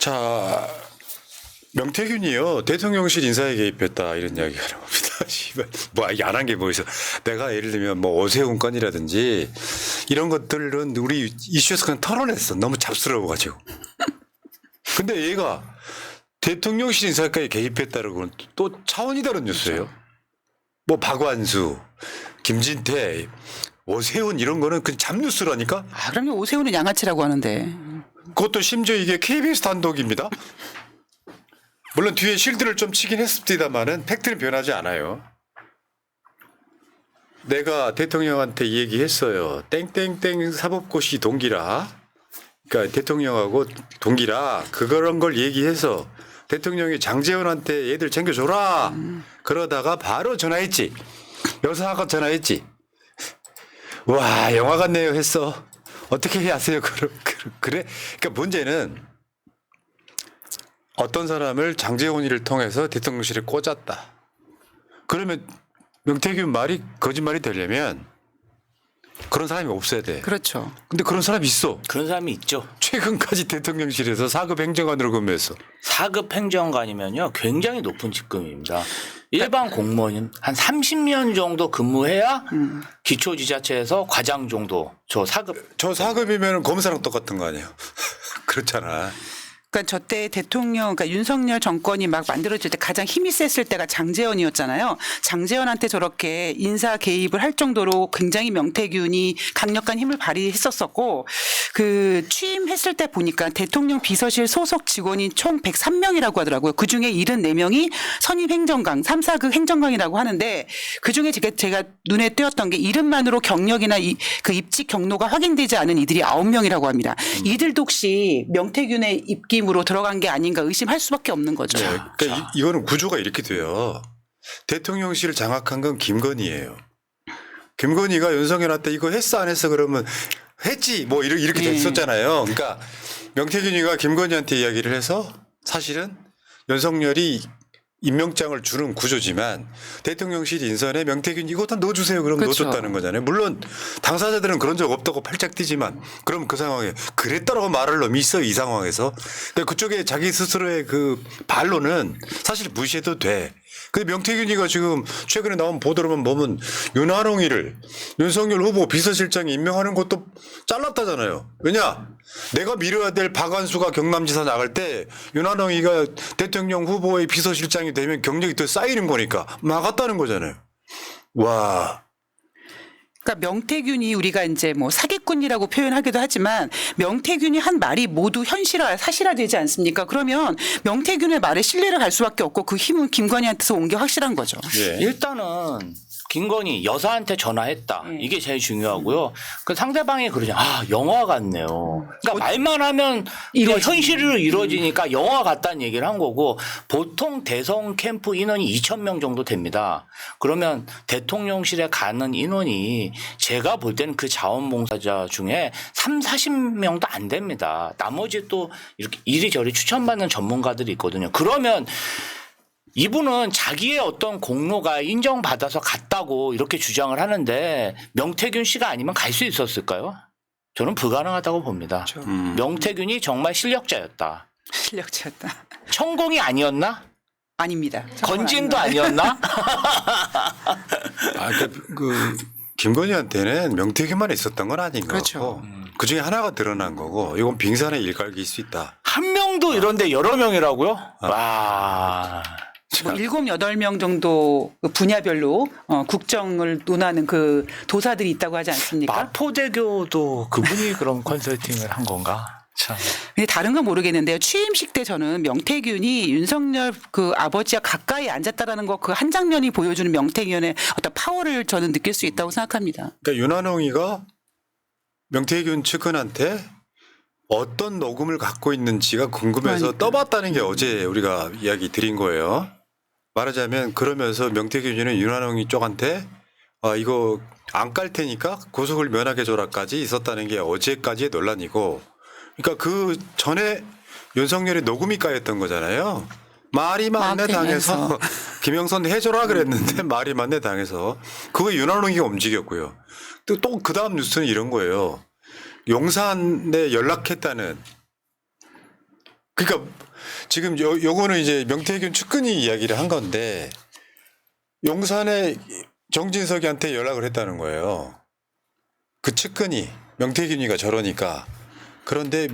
자, 명태균이요 대통령실 인사에 개입했다 이런 이야기가 나옵니다. 뭐 안 한 게 뭐 있어? 내가 예를 들면 뭐 오세훈 건이라든지 이런 것들은 우리 이슈에서 그냥 털어냈어. 너무 잡스러워가지고. 근데 얘가 대통령실 인사까지 개입했다는 건 또 차원이 다른 뉴스예요. 뭐 박완수, 김진태, 오세훈 이런 거는 그냥 잡뉴스라니까. 아, 그럼요. 오세훈은 양아치라고 하는데. 그것도 심지어 이게 KBS 단독입니다. 물론 뒤에 실드를 좀 치긴 했습니다만은 팩트는 변하지 않아요. 내가 대통령한테 이 얘기했어요. 땡땡땡 사법고시 동기라. 그러니까 대통령하고 동기라 그런 걸 얘기해서 대통령이 장제원한테 얘들 챙겨줘라. 그러다가 바로 전화했지. 여사가 전화했지. 와 영화 같네요 했어. 어떻게 하세요? 그래? 그러니까 문제는 어떤 사람을 장제원이를 통해서 대통령실에 꽂았다. 그러면 명태균 말이 거짓말이 되려면 그런 사람이 없어야 돼. 그렇죠. 근데 그런 사람이 있어. 그런 사람이 있죠. 최근까지 대통령실에서 4급 행정관으로 근무했어. 4급 행정관이면요 굉장히 높은 직급입니다. 일반 공무원은 한 30년 정도 근무해야 기초지자체에서 과장 정도 저 4급. 저 4급이면 검사랑 똑같은 거 아니에요. 그렇잖아. 그러니까 저때 대통령, 그러니까 윤석열 정권이 막 만들어질 때 가장 힘이 셌을 때가 장제원이었잖아요. 장제원한테 저렇게 인사 개입을 할 정도로 굉장히 명태균이 강력한 힘을 발휘했었었고 그 취임했을 때 보니까 대통령 비서실 소속 직원이 총 103명이라고 하더라고요. 그중에 74명이 선임 행정관, 3, 4급 행정관이라고 하는데 그중에 제가 눈에 띄었던 게 이름만으로 경력이나 그 입직 경로가 확인되지 않은 이들이 9명이라고 합니다. 이들도 혹시 명태균의 입김으로 들어간 게 아닌가 의심할 수밖에 없는 거죠. 네, 그러니까 이거는 구조가 이렇게 돼요. 대통령실을 장악한 건 김건희예요. 김건희가 윤석열한테 이거 했어 안 했어 그러면 했지 뭐 이렇게 됐었잖아요. 그러니까 명태균이가 김건희한테 이야기를 해서 사실은 윤석열이 임명장을 주는 구조지만 대통령실 인선에 명태균 이거 다 넣어주세요. 그럼 그렇죠. 넣어줬다는 거잖아요. 물론 당사자들은 그런 적 없다고 팔짝 뛰지만 그럼 그 상황에 그랬다라고 말할 놈이 있어 이 상황에서. 근데 그쪽에 자기 스스로의 그 반론은 사실 무시해도 돼. 근데 명태균이가 지금 최근에 나온 보도로만 보면 윤한홍이를 윤석열 후보 비서실장에 임명하는 것도 잘랐다잖아요. 왜냐? 내가 밀어야 될 박완수가 경남지사 나갈 때 윤한홍이가 대통령 후보의 비서실장이 되면 경력이 더 쌓이는 거니까 막았다는 거잖아요. 와. 그러니까 명태균이 우리가 이제 뭐 사기꾼이라고 표현하기도 하지만 명태균이 한 말이 모두 사실화되지 않습니까? 그러면 명태균의 말에 신뢰를 갈 수밖에 없고 그 힘은 김건희한테서 온 게 확실한 거죠. 예. 일단은 김건희 여사한테 전화했다. 이게 제일 중요하고요. 그 상대방이 그러죠. 아 영화 같네요. 그러니까 말만 하면 현실로 이루어지니까 영화 같다는 얘기를 한 거고 보통 대선 캠프 인원이 2,000명 정도 됩니다. 그러면 대통령실에 가는 인원이 제가 볼 때는 그 자원봉사자 중에 3, 40명도 안 됩니다. 나머지 또 이렇게 이리저리 추천받는 전문가들이 있거든요. 그러면 이분은 자기의 어떤 공로가 인정받아서 갔다고 이렇게 주장을 하는데 명태균 씨가 아니면 갈 수 있었을까요? 저는 불가능하다고 봅니다. 명태균이 정말 실력자였다. 실력자였다. 천공이 아니었나? 아닙니다. 건진도 아니었나? 그 김건희한테는 명태균만 있었던 건 아닌 그렇죠. 거고 그 중에 하나가 드러난 거고 이건 빙산의 일각일 수 있다. 한 명도 이런데 여러 명이라고요? 와. 뭐 7, 8명 정도 그 분야별로 국정을 논하는 그 도사들이 있다고 하지 않습니까? 마포대교도 그분이 그런 컨설팅을 한 건가? 참. 근데 다른 건 모르겠는데요. 취임식 때 저는 명태균이 윤석열 그 아버지와 가까이 앉았다라는 거 그 한 장면이 보여주는 명태균의 어떤 파워를 저는 느낄 수 있다고 생각합니다. 그러니까 윤한홍이가 명태균 측근한테 어떤 녹음을 갖고 있는지가 궁금해서 그러니까. 떠봤다는 게 어제 우리가 이야기 드린 거예요. 말하자면 그러면서 명태균이는 윤한홍이 쪽한테 이거 안 깔 테니까 구속을 면하게 줘라까지 있었다는 게 어제까지의 논란이고 그러니까 그 전에 윤석열의 녹음이 까였던 거잖아요. 말이 많네 당해서 김영선 해줘라 그랬는데 말이 많네 당해서 그거 윤한홍이가 움직였고요. 또 그 다음 뉴스는 이런 거예요. 용산에 연락했다는 그러니까 지금 요거는 이제 명태균 측근이 이야기를 한 건데 용산에 정진석이한테 연락을 했다는 거예요. 그 측근이 명태균이가 저러니까 그런데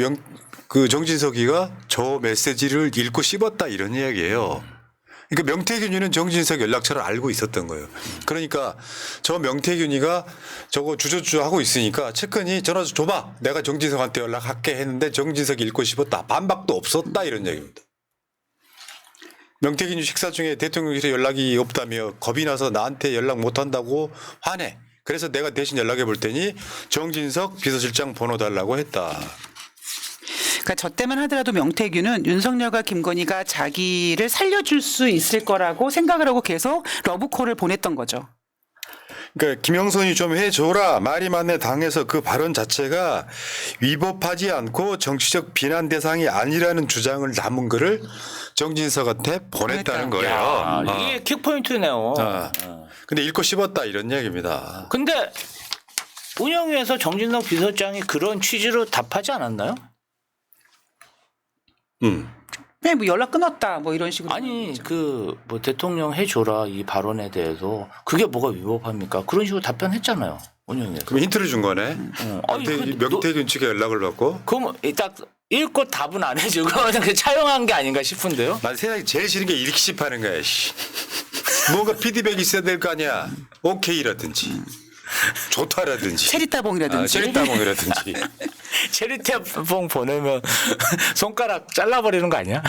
그 정진석이가 저 메시지를 읽고 씹었다 이런 이야기예요. 그러니까 명태균이는 정진석 연락처를 알고 있었던 거예요. 그러니까 저 명태균이가 저거 주저주저 하고 있으니까 측근이 전화 좀 줘봐. 내가 정진석한테 연락할게 했는데 정진석이 읽고 씹었다. 반박도 없었다 이런 얘기입니다. 명태균이 식사 중에 대통령실에 연락이 없다며 겁이 나서 나한테 연락 못한다고 화내. 그래서 내가 대신 연락해 볼 테니 정진석 비서실장 번호 달라고 했다. 그러니까 저 때만 하더라도 명태균은 윤석열과 김건희가 자기를 살려줄 수 있을 거라고 생각을 하고 계속 러브콜을 보냈던 거죠. 그러니까 김영선이 좀 해줘라 말이 많네 당에서 그 발언 자체가 위법하지 않고 정치적 비난 대상이 아니라는 주장을 담은 글을 정진석한테 보냈다는 거예요. 야, 이게 킥포인트네요. 근데 읽고 씹었다 이런 얘기입니다. 근데 운영위에서 정진석 비서장이 그런 취지로 답하지 않았나요? 그냥 뭐 연락 끊었다 뭐 이런 식으로. 아니 그 뭐 대통령 해줘라 이 발언에 대해서 그게 뭐가 위법합니까? 그런 식으로 답변했잖아요. 운영위에서. 그럼 힌트를 준 거네. 아니, 명태균 측에 연락을 받고. 그럼 딱 읽고 답은 안 해주고 그냥 차용한 게 아닌가 싶은데요. 난 세상에 제일 싫은 게 일기십하는 거야. 씨. 뭔가 피드백이 있어야 될 거 아니야. 오케이라든지 좋다라든지 체리따봉이라든지. 체리따봉이라든지. 체리태봉 보내면 손가락 잘라버리는 거 아니야?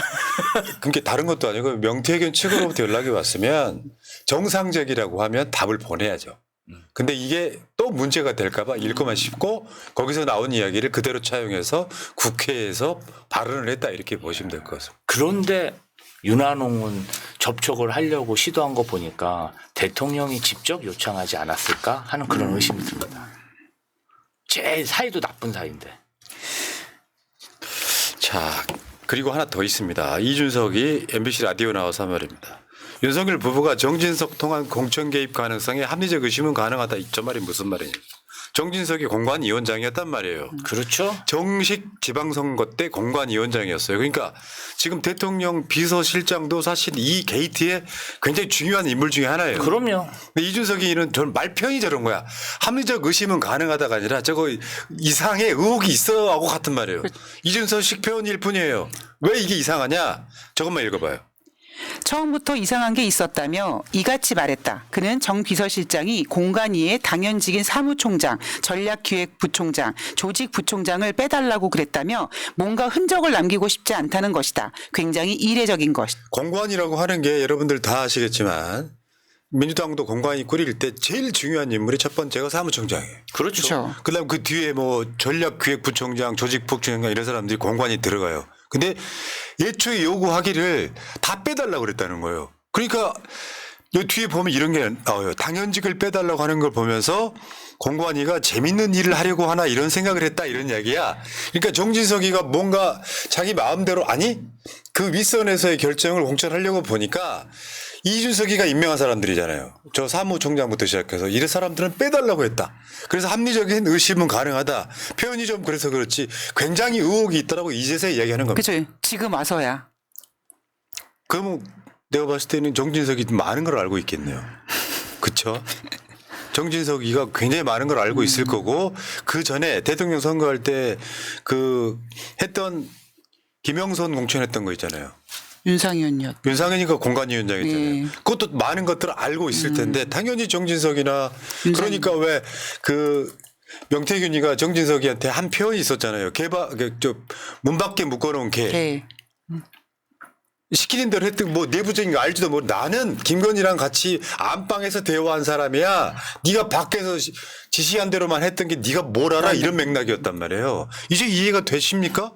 그게 다른 것도 아니고 명태균 측으로부터 연락이 왔으면 정상적이라고 하면 답을 보내야죠. 근데 이게 또 문제가 될까봐 읽고만 씹고 거기서 나온 이야기를 그대로 차용해서 국회에서 발언을 했다 이렇게 보시면 될 것 같습니다. 그런데 윤한홍은 접촉을 하려고 시도한 거 보니까 대통령이 직접 요청하지 않았을까 하는 그런 의심이 듭니다. 제일 사이도 나쁜 사이인데. 자, 그리고 하나 더 있습니다. 이준석이 MBC 라디오 나와서 한 말입니다. 윤석열 부부가 정진석 통한 공천 개입 가능성에 합리적 의심은 가능하다. 저 말이 무슨 말이냐. 정진석이 공관위원장이었단 말이에요. 그렇죠. 정식 지방선거 때 공관위원장이었어요. 그러니까 지금 대통령 비서실장도 사실 이 게이트에 굉장히 중요한 인물 중에 하나예요. 그럼요. 근데 이준석이는 전 말편이 저런 거야. 합리적 의심은 가능하다가 아니라 저거 이상의 의혹이 있어 하고 같은 말이에요. 이준석식 표현일 뿐이에요. 왜 이게 이상하냐? 저것만 읽어봐요. 처음부터 이상한 게 있었다며 이같이 말했다. 그는 정 비서실장이 공관위의 당연직인 사무총장, 전략기획부총장, 조직부총장을 빼달라고 그랬다며 뭔가 흔적을 남기고 싶지 않다는 것이다. 굉장히 이례적인 것. 공관이라고 하는 게 여러분들 다 아시겠지만 민주당도 공관위 꾸릴 때 제일 중요한 인물이 첫 번째가 사무총장이에요. 그렇죠. 그다음 그 뒤에 뭐 전략기획부총장, 조직부총장 이런 사람들이 공관위 들어가요. 근데 예초에 요구하기를 다 빼달라고 그랬다는 거예요. 그러니까 요 뒤에 보면 이런 게 나와요. 당연직을 빼달라고 하는 걸 보면서 공관위가 재밌는 일을 하려고 하나 이런 생각을 했다 이런 이야기야. 그러니까 정진석이가 뭔가 자기 마음대로 아니 그 윗선에서의 결정을 공천하려고 보니까 이준석이가 임명한 사람들이잖아요. 저 사무총장부터 시작해서 이런 사람들은 빼달라고 했다. 그래서 합리적인 의심은 가능하다. 표현이 좀 그래서 그렇지 굉장히 의혹이 있더라고 이제서야 이야기하는 겁니다. 그렇죠. 지금 와서야. 그럼 내가 봤을 때는 정진석이 많은 걸 알고 있겠네요. 그렇죠? 정진석이가 굉장히 많은 걸 알고 있을 거고 그 전에 대통령 선거할 때 그 했던 김영선 공천했던 거 있잖아요. 윤상현이었. 윤상현이가 공관위원장이잖아요. 네. 그것도 많은 것들을 알고 있을 텐데 당연히 정진석이나 그러니까 왜 그 명태균이가 정진석이한테 한 표현이 있었잖아요. 문 밖에 묶어놓은 개. 네. 시키는 대로 했던 뭐 내부적인 거 알지도 뭐 나는 김건희랑 같이 안방에서 대화한 사람이야. 네가 밖에서 지시한 대로만 했던 게 네가 뭘 알아 이런 맥락이었단 말이에요. 이제 이해가 되십니까?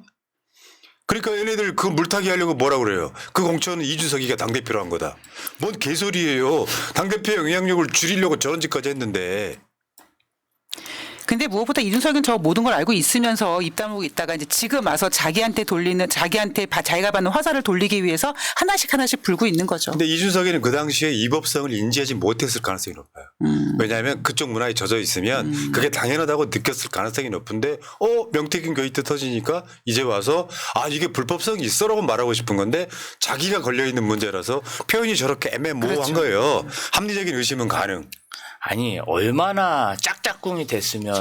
그러니까 얘네들 그 물타기 하려고 뭐라 그래요. 그 공천은 이준석이가 당대표로 한 거다. 뭔 개소리예요. 당대표의 영향력을 줄이려고 저런 짓까지 했는데. 근데 무엇보다 이준석은 저 모든 걸 알고 있으면서 입 다물고 있다가 이제 지금 와서 자기한테 자기가 받는 화살을 돌리기 위해서 하나씩 불고 있는 거죠. 근데 이준석이는 그 당시에 이 법성을 인지하지 못했을 가능성이 높아요. 왜냐하면 그쪽 문화에 젖어 있으면 그게 당연하다고 느꼈을 가능성이 높은데 명태균 게이트 터지니까 이제 와서 이게 불법성이 있어라고 말하고 싶은 건데 자기가 걸려있는 문제라서 표현이 저렇게 애매모호한 그렇죠. 거예요. 합리적인 의심은 가능. 아니 얼마나 짝짝꿍이 됐으면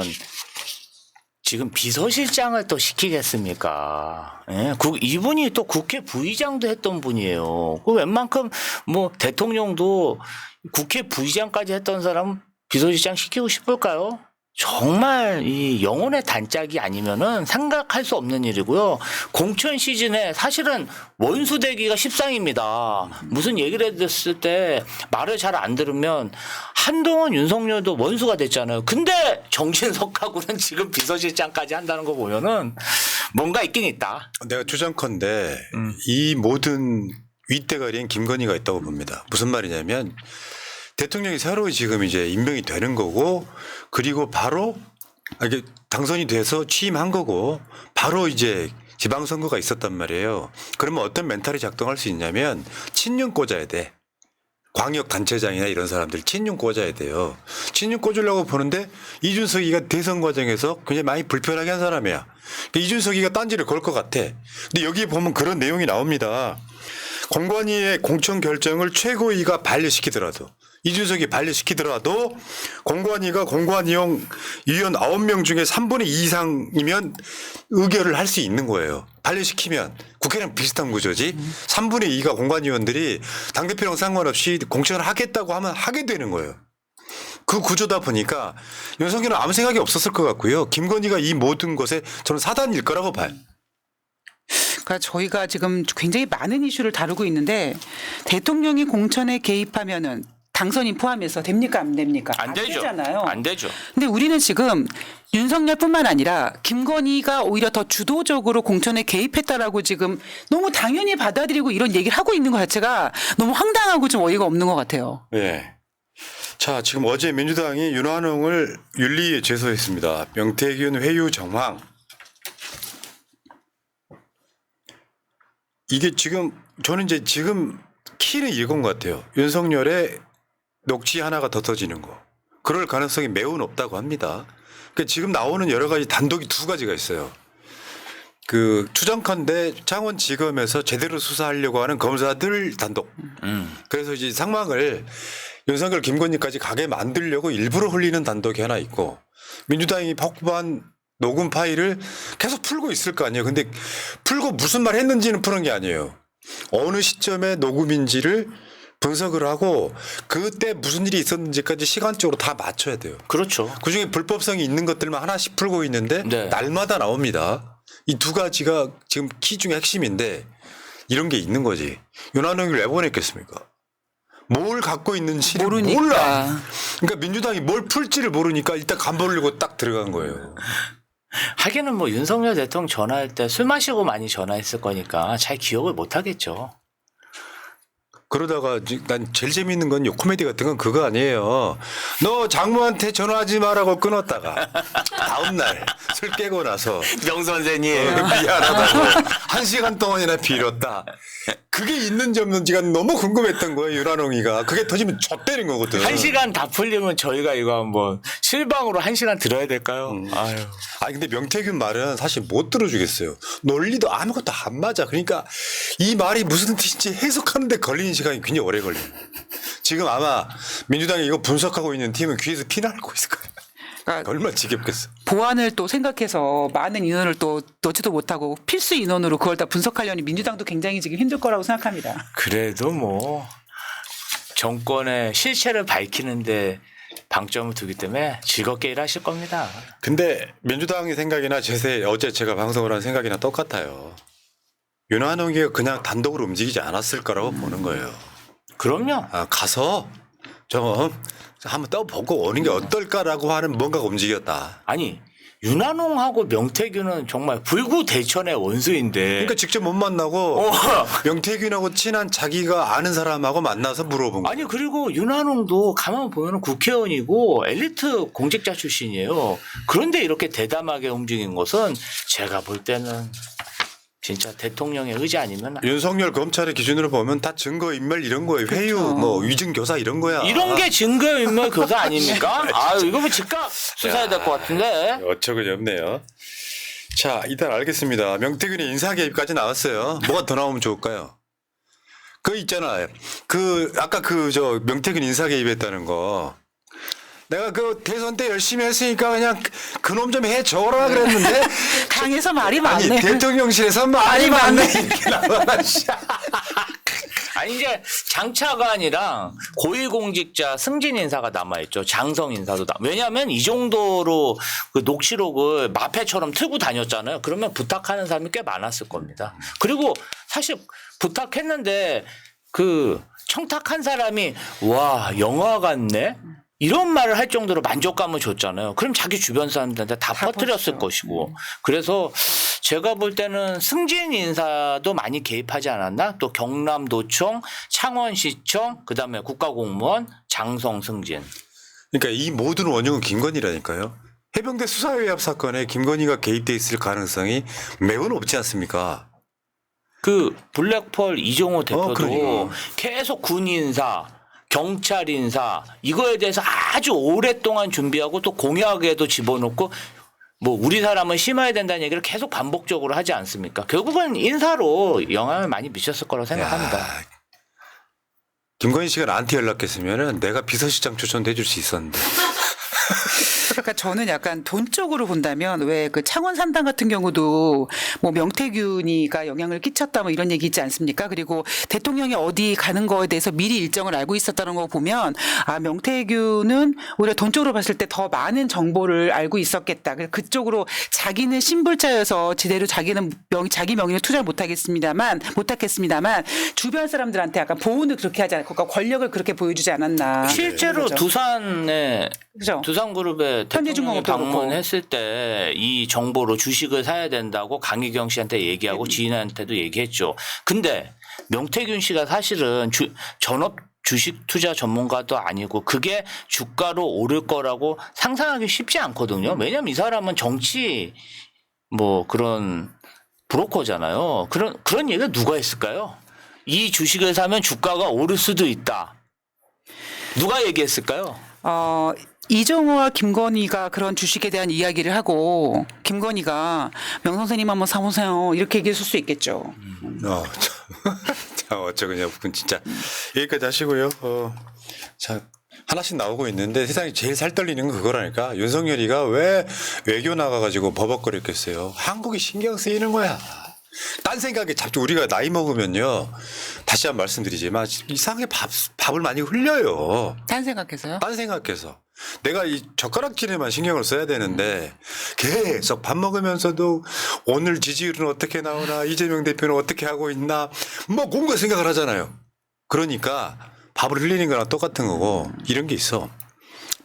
지금 비서실장을 또 시키겠습니까? 예? 이분이 또 국회 부의장도 했던 분이에요. 그 웬만큼 뭐 대통령도 국회 부의장까지 했던 사람 비서실장 시키고 싶을까요? 정말 이 영혼의 단짝이 아니면은 생각할 수 없는 일이고요. 공천 시즌에 사실은 원수되기가 십상입니다. 무슨 얘기를 해줬을 때 말을 잘 안 들으면 한동안 윤석열도 원수가 됐잖아요. 근데 정진석하고는 지금 비서실장까지 한다는 거 보면은 뭔가 있긴 있다. 내가 추정컨대 이 모든 윗대가리엔 김건희가 있다고 봅니다. 무슨 말이냐면 대통령이 새로 지금 이제 임명이 되는 거고 그리고 바로 이게 당선이 돼서 취임한 거고 바로 이제 지방선거가 있었단 말이에요. 그러면 어떤 멘탈이 작동할 수 있냐면 친윤 꽂아야 돼. 광역단체장이나 이런 사람들 친윤 꽂아야 돼요. 친윤 꽂으려고 보는데 이준석이가 대선 과정에서 굉장히 많이 불편하게 한 사람이야. 그러니까 이준석이가 딴지를 걸 것 같아. 근데 여기에 보면 그런 내용이 나옵니다. 공관위의 공천 결정을 최고위가 반려시키더라도 이준석이 반려시키더라도 공관위가 공관위원 9명 중에 3분의 2 이상이면 의결을 할 수 있는 거예요. 반려시키면 국회랑 비슷한 구조지. 3분의 2가 공관위원들이 당대표랑 상관없이 공천을 하겠다고 하면 하게 되는 거예요. 그 구조다 보니까 윤석열은 아무 생각이 없었을 것 같고요. 김건희가 이 모든 것에 저는 사단일 거라고 봐요. 그러니까 저희가 지금 굉장히 많은 이슈를 다루고 있는데 대통령이 공천에 개입하면은 당선인 포함해서 됩니까 안 됩니까? 안 되죠. 되잖아요. 안 되죠. 근데 우리는 지금 윤석열뿐만 아니라 김건희가 오히려 더 주도적으로 공천에 개입했다라고 지금 너무 당연히 받아들이고 이런 얘기를 하고 있는 것 자체가 너무 황당하고 좀 어이가 없는 것 같아요. 네. 자, 지금 어제 민주당이 윤한홍을 윤리위에 제소했습니다. 명태균 회유 정황. 이게 지금 저는 이제 지금 키는 이건 것 같아요. 윤석열의 녹취 하나가 더 터지는 거. 그럴 가능성이 매우 높다고 합니다. 그러니까 지금 나오는 여러 가지 단독이 두 가지가 있어요. 그 추정컨대 창원지검에서 제대로 수사하려고 하는 검사들 단독. 그래서 이제 상황을 윤석열 김건희까지 가게 만들려고 일부러 흘리는 단독이 하나 있고 민주당이 확보한 녹음 파일을 계속 풀고 있을 거 아니에요. 근데 풀고 무슨 말 했는지는 푸는 게 아니에요. 어느 시점에 녹음인지를 분석을 하고 그때 무슨 일이 있었는지까지 시간적으로 다 맞춰야 돼요. 그렇죠. 그중에 불법성이 있는 것들만 하나씩 풀고 있는데 네. 날마다 나옵니다. 이 두 가지가 지금 키 중에 핵심인데 이런 게 있는 거지. 윤한홍을 왜 보냈겠습니까? 뭘 갖고 있는지를 모르니까. 몰라. 그러니까 민주당이 뭘 풀지를 모르니까 일단 간보려고 딱 들어간 거예요. 하기는 뭐 윤석열 대통령 전화할 때 술 마시고 많이 전화했을 거니까 잘 기억을 못 하겠죠. 그러다가 난 제일 재밌는 건 요 코미디 같은 건 그거 아니에요. 너 장모한테 전화하지 마라고 끊었다가 다음날 술 깨고 나서 명 선생님. 미안하다고 1시간 동안이나 빌었다. 그게 있는지 없는지가 너무 궁금했던 거예요. 윤한홍이가. 그게 터지면 좆되는 거거든. 1시간 다 풀리면 저희가 이거 한번 실방으로 1시간 들어야 될까요? 아유. 아니 근데 명태균 말은 사실 못 들어주겠어요. 논리도 아무것도 안 맞아. 그러니까 이 말이 무슨 뜻인지 해석하는데 걸리는 시간이 굉장히 오래 걸려요. 지금 아마 민주당이 이거 분석하고 있는 팀은 귀에서 피 나고 있을 거예요. 그러니까 얼마나 지겹겠어. 보안을 또 생각해서 많은 인원을 또 넣지도 못하고 필수 인원으로 그걸 다 분석하려니 민주당도 굉장히 지금 힘들 거라고 생각합니다. 그래도 뭐 정권의 실체를 밝히는데 방점을 두기 때문에 즐겁게 일하실 겁니다. 근데 민주당의 생각이나 어제 제가 방송을 한 생각이나 똑같아요. 윤한홍이가 그냥 단독으로 움직이지 않았을 거라고 보는 거예요. 그럼요. 가서 좀 한번 떠보고 오는 게 어떨까라고 하는 뭔가가 움직였다. 아니 윤한홍하고 명태균은 정말 불구대천의 원수인데. 그러니까 직접 못 만나고 명태균하고 친한 자기가 아는 사람하고 만나서 물어본 거예요. 아니 그리고 윤한홍도 가만 보면 국회의원이고 엘리트 공직자 출신이에요. 그런데 이렇게 대담하게 움직인 것은 제가 볼 때는 진짜 대통령의 의지 아니면 윤석열 검찰의 기준으로 보면 다 증거 인멸 이런 거예요. 회유, 뭐 위증 교사 이런 거야. 이런 게 증거인멸 교사 아닙니까? 아유 이거 뭐 즉각 수사해야 될 것 같은데. 어처구니 없네요. 자, 일단 알겠습니다. 명태균의 인사 개입까지 나왔어요. 뭐가 더 나오면 좋을까요? 그 있잖아요. 그 아까 그 저 명태균 인사 개입했다는 거. 내가 그 대선 때 열심히 했으니까 그냥 그놈 좀 해줘라 그랬는데 당에서 말이 아니 많네. 대통령실에서 말이 많네. 이렇게 나와. 아니 이제 장차관이랑 고위공직자 승진 인사가 남아있죠. 장성 인사도 왜냐하면 이 정도로 그 녹취록을 마패처럼 틀고 다녔잖아요. 그러면 부탁하는 사람이 꽤 많았을 겁니다. 그리고 사실 부탁했는데 그 청탁한 사람이 와 영화 같네. 이런 말을 할 정도로 만족감을 줬잖아요. 그럼 자기 주변 사람들한테 다 퍼뜨렸을 것이고. 그래서 제가 볼 때는 승진 인사도 많이 개입하지 않았나? 또 경남도청, 창원시청, 그다음에 국가공무원, 장성 승진. 그러니까 이 모든 원흉은 김건희라니까요. 해병대 수사위합 사건에 김건희가 개입돼 있을 가능성이 매우 높지 않습니까? 그 블랙펄 이종호 대표도 그러니까. 계속 군 인사, 경찰 인사 이거에 대해서 아주 오랫동안 준비하고 또 공약에도 집어넣고 뭐 우리 사람은 심어야 된다는 얘기를 계속 반복적으로 하지 않습니까? 결국은 인사로 영향을 많이 미쳤을 거라고 생각합니다. 야, 김건희 씨가 나한테 연락했으면은 내가 비서실장 추천도 해줄 수 있었는데. 그러니까 저는 약간 돈 쪽으로 본다면 왜 그 창원 산당 같은 경우도 뭐 명태균이가 영향을 끼쳤다 뭐 이런 얘기 있지 않습니까? 그리고 대통령이 어디 가는 거에 대해서 미리 일정을 알고 있었다는 거 보면 아 명태균은 오히려 돈 쪽으로 봤을 때 더 많은 정보를 알고 있었겠다. 그래서 그쪽으로 자기는 신불자여서 제대로 자기는 자기 명의를 투자를 못하겠습니다만 주변 사람들한테 약간 보호는 그렇게 하지 않고 그러니까 권력을 그렇게 보여주지 않았나. 실제로 그죠? 두산에 그죠? 두산그룹에 대통령이 현지중공업도 방문했을 때 이 정보로 주식을 사야 된다고 강희경 씨한테 얘기하고 지인한테도 얘기했죠. 근데 명태균 씨가 사실은 전업 주식 투자 전문가도 아니고 그게 주가로 오를 거라고 상상하기 쉽지 않거든요. 왜냐하면 이 사람은 정치 뭐 그런 브로커잖아요. 그런 얘기를 누가 했을까요? 이 주식을 사면 주가가 오를 수도 있다. 누가 얘기했을까요? 이정호와 김건희가 그런 주식에 대한 이야기를 하고 김건희가 명 선생님 한번 사보세요 이렇게 얘기했을 수 있겠죠. 자, 어쩌겠냐, 분 진짜 여기까지 하시고요. 자, 하나씩 나오고 있는데 세상에 제일 살 떨리는 건 그거라니까. 윤석열이가 왜 외교 나가가지고 버벅거렸겠어요. 한국이 신경 쓰이는 거야. 딴 생각에 자꾸 우리가 나이 먹으면요. 다시 한번 말씀드리지만 이상하게 밥을 많이 흘려요. 딴 생각해서요? 딴 생각해서. 내가 이 젓가락질에만 신경을 써야 되는데 계속 밥 먹으면서도 오늘 지지율은 어떻게 나오나 이재명 대표는 어떻게 하고 있나 뭐 뭔가 생각을 하잖아요. 그러니까 밥을 흘리는 거랑 똑같은 거고 이런 게 있어.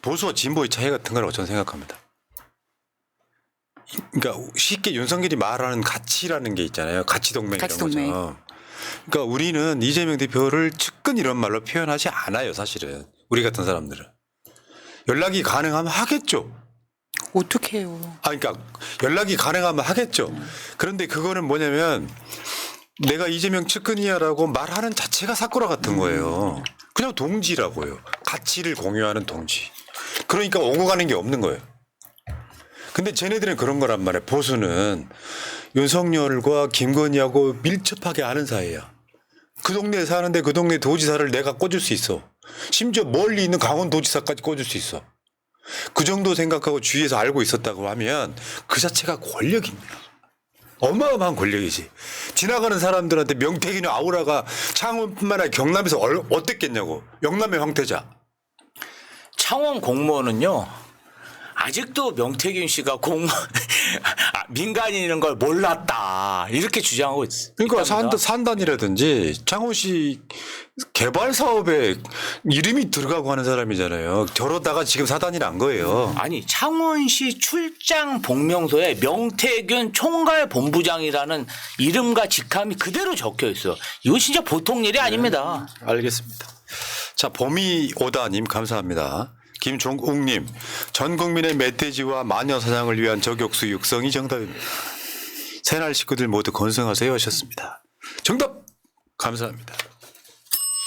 보수와 진보의 차이 같은 거라고 저는 생각합니다. 그러니까 쉽게 윤석열이 말하는 가치라는 게 있잖아요. 가치동맹 이런 가치동맹. 거죠. 그러니까 우리는 이재명 대표를 측근 이런 말로 표현하지 않아요. 사실은 우리 같은 사람들은. 연락이 가능하면 하겠죠. 어떻게 해요? 그러니까 연락이 가능하면 하겠죠. 그런데 그거는 뭐냐면 내가 이재명 측근이야라고 말하는 자체가 사쿠라 같은 거예요. 그냥 동지라고요. 가치를 공유하는 동지. 그러니까 오고 가는 게 없는 거예요. 근데 쟤네들은 그런 거란 말이에요. 보수는 윤석열과 김건희하고 밀접하게 아는 사이야. 그 동네에 사는데 그 동네 도지사를 내가 꽂을 수 있어. 심지어 멀리 있는 강원도지사까지 꽂을 수 있어. 그 정도 생각하고 주위에서 알고 있었다고 하면 그 자체가 권력입니다. 어마어마한 권력이지. 지나가는 사람들한테 명태균의 아우라가 창원뿐만 아니라 경남에서 어땠겠냐고. 영남의 황태자. 창원 공무원은요. 아직도 명태균 씨가 민간인인 걸 몰랐다 이렇게 주장하고 있습니다. 그러니까 산단이라든지 창원시 개발 사업에 이름이 들어가고 하는 사람이잖아요. 저러다가 지금 사단이 난 거예요. 아니 창원시 출장 복명서에 명태균 총괄 본부장이라는 이름과 직함이 그대로 적혀 있어요. 이거 진짜 보통 일이 아닙니다. 알겠습니다. 자, 봄이 오다님 감사합니다. 김종욱님, 전 국민의 멧돼지와 마녀 사냥을 위한 저격수 육성이 정답입니다. 새날 식구들 모두 건승하세요 하셨습니다. 정답 감사합니다.